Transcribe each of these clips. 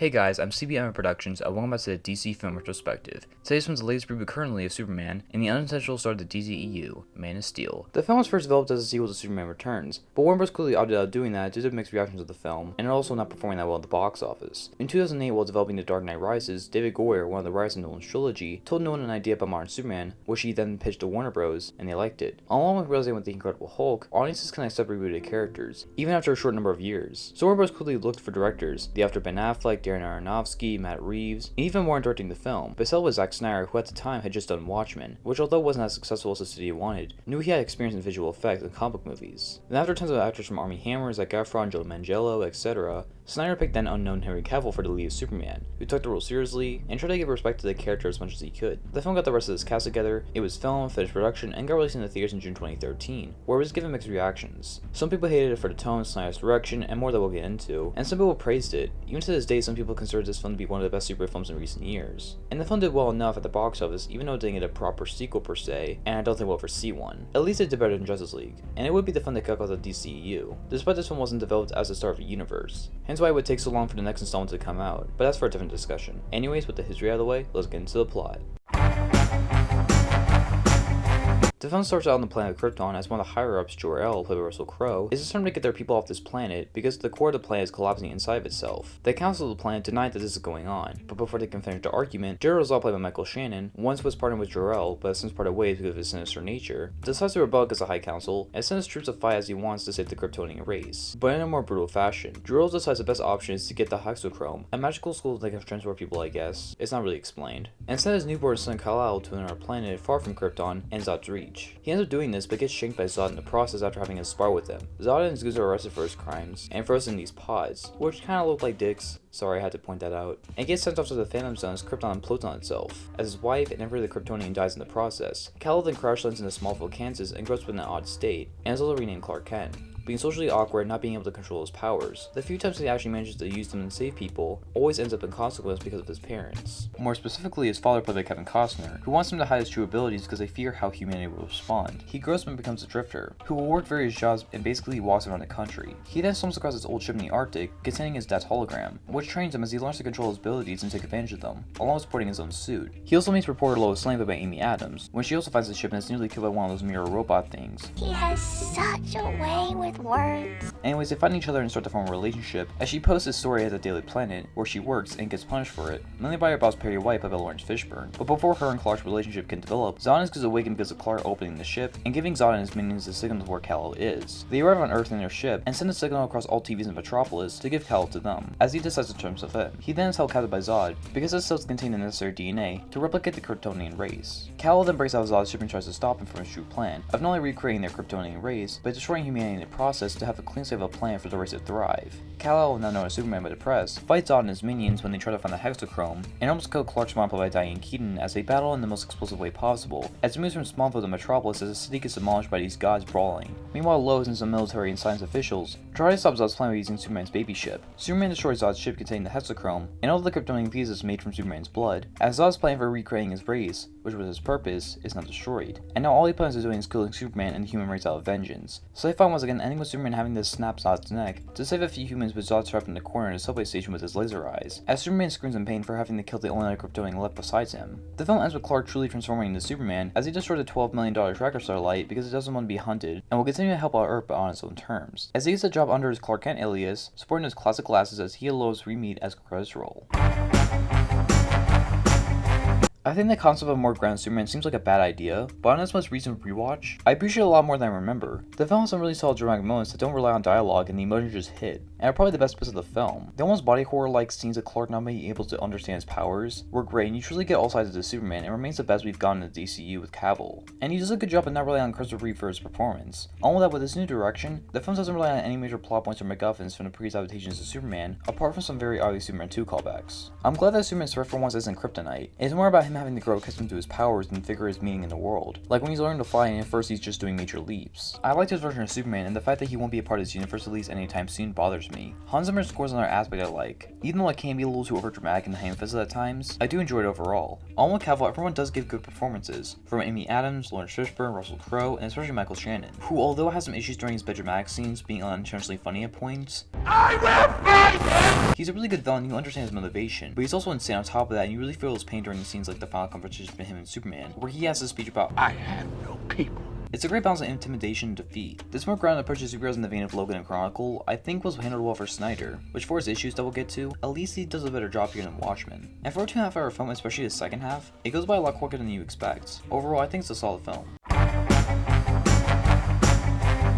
Hey guys, I'm CBMF Productions, and welcome back to the DC Film Retrospective. Today's one's the latest reboot currently of Superman, and the unintentional start of the DCEU, Man of Steel. The film was first developed as a sequel to Superman Returns, but Warner Bros. Quickly opted out of doing that due to mixed reactions of the film, and also not performing that well at the box office. In 2008, while developing The Dark Knight Rises, David Goyer, one of the writers of Nolan's trilogy, told Nolan an idea about modern Superman, which he then pitched to Warner Bros., and they liked it. Along with realizing with The Incredible Hulk, audiences can accept rebooted characters, even after a short number of years. So Warner Bros. Quickly looked for directors, after Ben Affleck, Darren Aronofsky, Matt Reeves, and even more in directing the film, but settled with Zack Snyder, who at the time had just done Watchmen, which although wasn't as successful as the studio wanted, knew he had experience in visual effects and comic book movies. Then after tons of actors from Armie Hammer, Zac Efron, Joe Manganiello, etc., Snyder picked then unknown Henry Cavill for the lead of Superman, who took the role seriously and tried to give respect to the character as much as he could. The film got the rest of this cast together, it was filmed, finished production, and got released in the theaters in June 2013, where it was given mixed reactions. Some people hated it for the tone, Snyder's direction, and more that we'll get into, and some people praised it. Even to this day, some people consider this film to be one of the best superhero films in recent years. And the film did well enough at the box office, even though it didn't get a proper sequel per se, and I don't think we'll ever see one. At least it did better than Justice League, and it would be the film that kicked off the DCEU, despite this film wasn't developed as the start of a universe. Hence why it would take so long for the next installment to come out, but that's for a different discussion. Anyways, with the history out of the way, let's get into the plot. The film starts out on the planet of Krypton as one of the higher-ups, Jor-El, played by Russell Crowe, is determined to get their people off this planet because the core of the planet is collapsing inside of itself. The council of the planet denied that this is going on, but before they can finish the argument, Jor-El, played by Michael Shannon, once was partnered with Jor-El, but has since parted ways because of his sinister nature, decides to rebel against the High Council and sends troops to fight as he wants to save the Kryptonian race, but in a more brutal fashion. Jor-El decides the best option is to get the Hexachrome, a magical school that can transport people, I guess. It's not really explained, and send his newborn son Kal-El to another planet far from Krypton and Zod's reach. He ends up doing this but gets shanked by Zod in the process after having a spar with him. Zod and his goons are arrested for his crimes and frozen in these pods, which kinda look like dicks. Sorry, I had to point that out. And gets sent off to the Phantom Zone as Krypton implodes on itself, as his wife and every other Kryptonian dies in the process. Kal-El then crash lands into Smallville, Kansas and grows up in an odd state, and is also renamed Clark Kent, being socially awkward and not being able to control his powers. The few times he actually manages to use them and save people always ends up in consequence because of his parents. More specifically, his father, played by Kevin Costner, who wants him to hide his true abilities because they fear how humanity will respond. He grows up and becomes a drifter, who will work various jobs and basically walks around the country. He then stumbles across his old ship in the Arctic, containing his dad's hologram, which trains him as he learns to control his abilities and take advantage of them, along with supporting his own suit. He also meets reporter Lois Lane, played by Amy Adams, when she also finds the ship and is nearly killed by one of those mirror robot things. He has such a way with words. Anyways, they find each other and start to form a relationship, as she posts his story at the Daily Planet, where she works and gets punished for it, mainly by her boss Perry White, played by Lawrence Fishburne. But before her and Clark's relationship can develop, Zod and his goons awaken because of Clark opening the ship and giving Zod and his minions the signal to where Kal-El is. They arrive on Earth in their ship and send a signal across all TVs in Metropolis to give Kal-El to them, as he decides to turn himself in. He then is held captive by Zod because his cells contain the necessary DNA to replicate the Kryptonian race. Kal-El then breaks out of Zod's ship and tries to stop him from his true plan of not only recreating their Kryptonian race, but destroying humanity in the process to have a clean slate of a plan for the race to thrive. Kal-El, now known as Superman by the press, fights Zod and his minions when they try to find the Hexachrome, and almost kill Clark's mom, played by Diane Keaton, as they battle in the most explosive way possible, as it moves from Smallville to Metropolis as the city gets demolished by these gods brawling. Meanwhile, Lois and some military and science officials try to stop Zod's plan by using Superman's baby ship. Superman destroys Zod's ship containing the Hexachrome, and all the Kryptonian pieces made from Superman's blood, as Zod's plan for recreating his race, which was his purpose, is now destroyed. And now all he plans on doing is killing Superman and the human race out of vengeance. So they find once again ending with Superman having to snap Zod's neck to save a few humans, with Zod trapped in the corner in a subway station with his laser eyes, as Superman screams in pain for having to kill the only other Kryptonian left besides him. The film ends with Clark truly transforming into Superman as he destroys a $12 million tracker satellite because it doesn't want to be hunted, and will continue to help out Earth but on its own terms, as he gets a job under his Clark Kent alias, sporting his classic glasses as he and Lois re-meet as credits roll. I think the concept of a more grounded Superman seems like a bad idea, but on its most recent rewatch, I appreciate it a lot more than I remember. The film has some really solid dramatic moments that don't rely on dialogue and the emotions just hit, and are probably the best bits of the film. The almost body horror-like scenes of Clark not being able to understand his powers were great, and you truly get all sides of the Superman, and remains the best we've gotten in the DCU with Cavill. And he does a good job of not relying on Christopher Reeve for his performance. Along with that, with this new direction, the film doesn't rely on any major plot points or MacGuffins from the previous adaptations of Superman, apart from some very obvious Superman 2 callbacks. I'm glad that Superman's threat for once isn't kryptonite. It's more about him having to grow accustomed to his powers and figure his meaning in the world. Like when he's learning to fly and at first he's just doing major leaps. I liked his version of Superman, and the fact that he won't be a part of this universe at least anytime soon bothers me. Hans Zimmer's score is another aspect I like. Even though it can be a little too overdramatic and ham-fisted at times, I do enjoy it overall. On one caveat, everyone does give good performances, from Amy Adams, Lawrence Fishburne, Russell Crowe, and especially Michael Shannon, who although has some issues during his bedroom scenes being unintentionally funny at points, I will fight him! He's a really good villain, you understand his motivation, but he's also insane on top of that, and you really feel his pain during the scenes like the final confrontation between him and Superman, where he has this speech about, I have no people. It's a great balance of intimidation and defeat. This more grounded approach to superheroes in the vein of Logan and Chronicle, I think was handled well for Snyder, which for his issues that we'll get to, at least he does a better job here than Watchmen. And for a 2.5 hour film, especially the second half, it goes by a lot quicker than you expect. Overall, I think it's a solid film.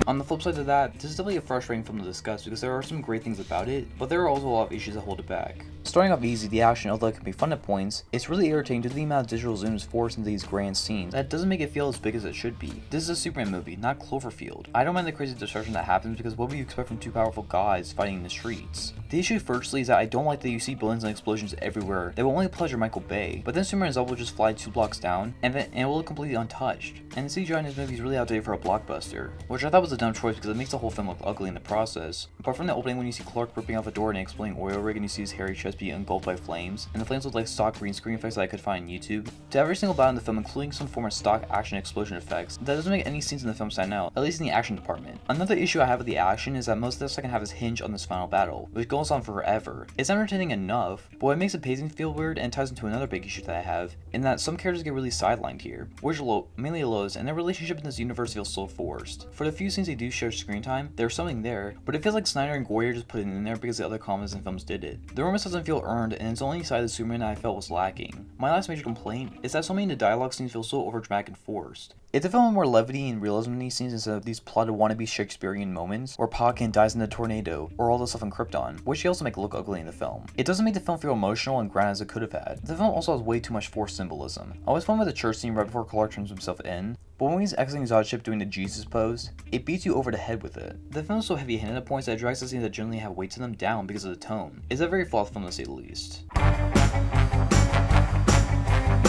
On the flip side of that, this is definitely a frustrating film to discuss because there are some great things about it, but there are also a lot of issues that hold it back. Starting off easy, the action, although it can be fun at points, it's really irritating due to the amount of digital zooms forced into these grand scenes that doesn't make it feel as big as it should be. This is a Superman movie, not Cloverfield. I don't mind the crazy destruction that happens because what would you expect from two powerful guys fighting in the streets? The issue firstly is that I don't like that you see buildings and explosions everywhere that will only pleasure Michael Bay, but then Superman and Zod will just fly 2 blocks down and it will look completely untouched. And the CGI in this movie is really outdated for a blockbuster, which I thought was a dumb choice because it makes the whole film look ugly in the process. Apart from the opening when you see Clark ripping off a door and an exploding oil rig and you see his hairy chest be engulfed by flames, and the flames look like stock green screen effects that I could find on YouTube, to every single battle in the film including some form of stock action explosion effects, that doesn't make any scenes in the film stand out, at least in the action department. Another issue I have with the action is that most of the second half is hinged on this final battle, which goes on forever. It's entertaining enough, but what makes the pacing feel weird and ties into another big issue that I have, in that some characters get really sidelined here, which mainly Lois, and their relationship in this universe feels so forced. For the few scenes they do share screen time, there's something there, but it feels like Snyder and Goyer just put it in there because the other comics and films did it. The romance doesn't feel earned, and it's the only side of Superman that I felt was lacking. My last major complaint is that so many of the dialogue scenes feel so overdramatic and forced. If the film had more levity and realism in these scenes instead of these plotted wannabe Shakespearean moments, where Pa Kent dies in a tornado, or all the stuff in Krypton, which they also make look ugly in the film, it doesn't make the film feel emotional and grand as it could have had. The film also has way too much forced symbolism. I was fun with the church scene right before Clark turns himself in, but when he's exiting Zod's ship doing the Jesus pose, it beats you over the head with it. The film is so heavy-handed at points that it drags the scenes that generally have weight to them down because of the tone. It's a very flawed film to say the least.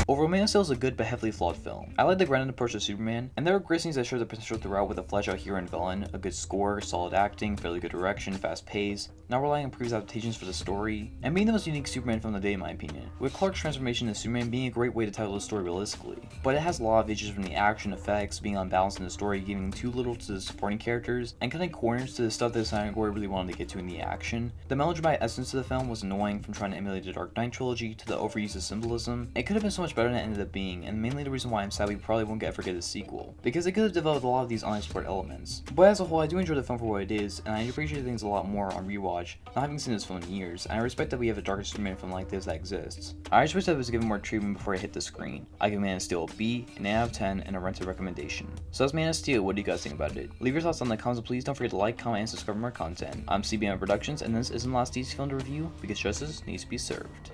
Overall, Man of Steel is a good but heavily flawed film. I like the grounded approach to Superman, and there are great scenes that show the potential throughout with a fleshed out hero and villain, a good score, solid acting, fairly good direction, fast pace, not relying on previous adaptations for the story, and being the most unique Superman film of the day in my opinion, with Clark's transformation into Superman being a great way to tell the story realistically. But it has a lot of issues from the action effects being unbalanced in the story, giving too little to the supporting characters, and cutting corners to the stuff that Snyder and Goyer really wanted to get to in the action. The melodramatic essence of the film was annoying, from trying to emulate the Dark Knight trilogy to the overuse of symbolism. It could have been so much better than it ended up being, and mainly the reason why I'm sad we probably won't ever get a sequel, because it could have developed a lot of these unexplored elements. But as a whole, I do enjoy the film for what it is, and I appreciate things a lot more on rewatch, not having seen this film in years, and I respect that we have a darker Superman film like this that exists. I just wish that it was given more treatment before it hit the screen. I give Man of Steel a B, an 8 out of 10, and a rented recommendation. So that's Man of Steel, what do you guys think about it? Leave your thoughts in the comments, and please don't forget to like, comment, and subscribe for more content. I'm CBMF Productions, and this isn't the last DC film to review, because justice needs to be served.